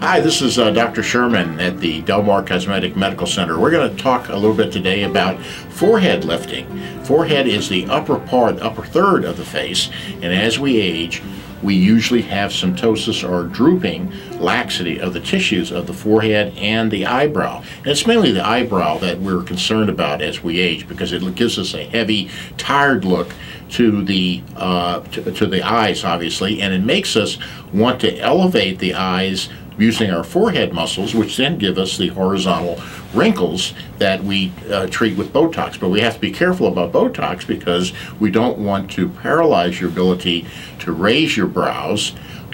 Hi, this is Dr. Sherman at the Mar Cosmetic Medical Center. We're going to talk a little bit today about forehead lifting. Forehead is the upper third of the face, and as we age, we usually have symptosis or drooping, laxity of the tissues of the forehead and the eyebrow. And it's mainly the eyebrow that we're concerned about as we age, because it gives us a heavy, tired look to the eyes, obviously, and it makes us want to elevate the eyes using our forehead muscles, which then give us the horizontal wrinkles that we treat with Botox. But we have to be careful about Botox because we don't want to paralyze your ability to raise your brows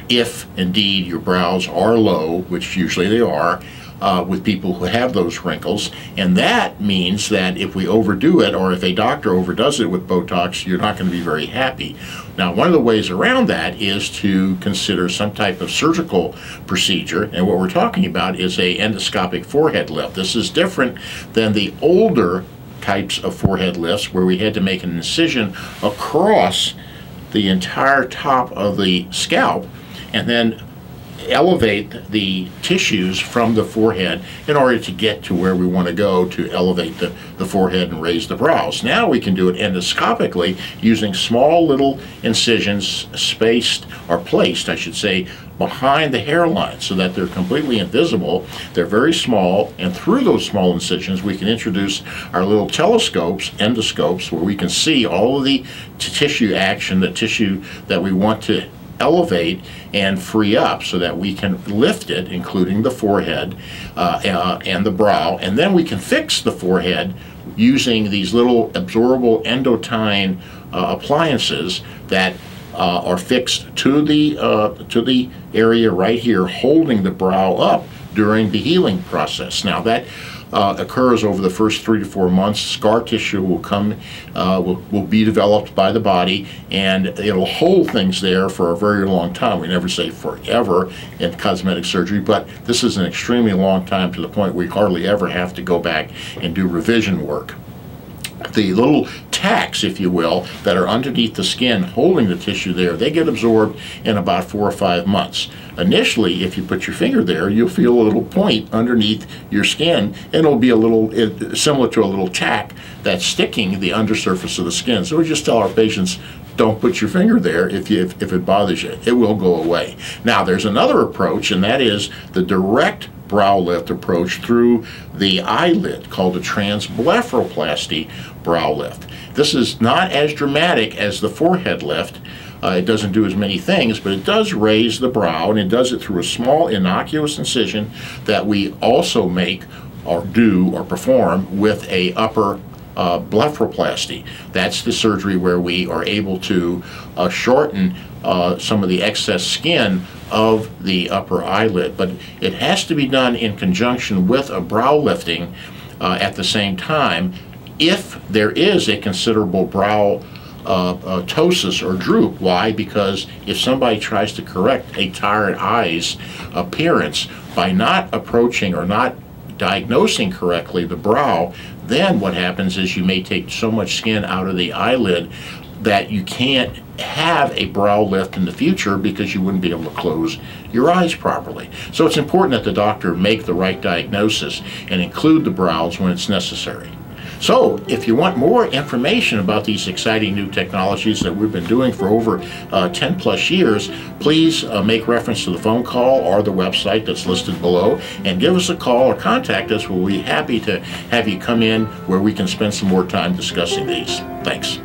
if indeed your brows are low, which usually they are, with people who have those wrinkles. And that means that if we overdo it, or if a doctor overdoes it with Botox, you're not going to be very happy. Now, one of the ways around that is to consider some type of surgical procedure, and what we're talking about is a endoscopic forehead lift. This is different than the older types of forehead lifts where we had to make an incision across the entire top of the scalp and then elevate the tissues from the forehead in order to get to where we want to go to elevate the forehead and raise the brows. Now we can do it endoscopically using small little incisions spaced, or placed, I should say, behind the hairline so that they're completely invisible. They're very small, and through those small incisions we can introduce our little telescopes, endoscopes, where we can see all of the tissue action, the tissue that we want to elevate and free up so that we can lift it, including the forehead and the brow, and then we can fix the forehead using these little absorbable endotine appliances that are fixed to the area right here, holding the brow up during the healing process. Now that occurs over the first 3 to 4 months. Scar tissue will come, will be developed by the body, and it'll hold things there for a very long time. We never say forever in cosmetic surgery, but this is an extremely long time, to the point we hardly ever have to go back and do revision work. The little tacks, if you will, that are underneath the skin holding the tissue there, they get absorbed in about 4 or 5 months. Initially, if you put your finger there, you'll feel a little point underneath your skin, and it'll be a little similar to a little tack that's sticking the undersurface of the skin. So we just tell our patients, don't put your finger there if it bothers you. It will go away. Now, there's another approach, and that is the direct brow lift approach through the eyelid, called a transblepharoplasty brow lift. This is not as dramatic as the forehead lift. It doesn't do as many things, but it does raise the brow, and it does it through a small innocuous incision that we also make or do or perform with a upper blepharoplasty. That's the surgery where we are able to shorten some of the excess skin of the upper eyelid, but it has to be done in conjunction with a brow lifting at the same time if there is a considerable brow ptosis or droop. Why? Because if somebody tries to correct a tired eyes appearance by not approaching or not diagnosing correctly the brow, then what happens is you may take so much skin out of the eyelid that you can't have a brow lift in the future because you wouldn't be able to close your eyes properly. So it's important that the doctor make the right diagnosis and include the brows when it's necessary. So if you want more information about these exciting new technologies that we've been doing for over 10 plus years, please make reference to the phone call or the website that's listed below, and give us a call or contact us. We'll be happy to have you come in where we can spend some more time discussing these. Thanks.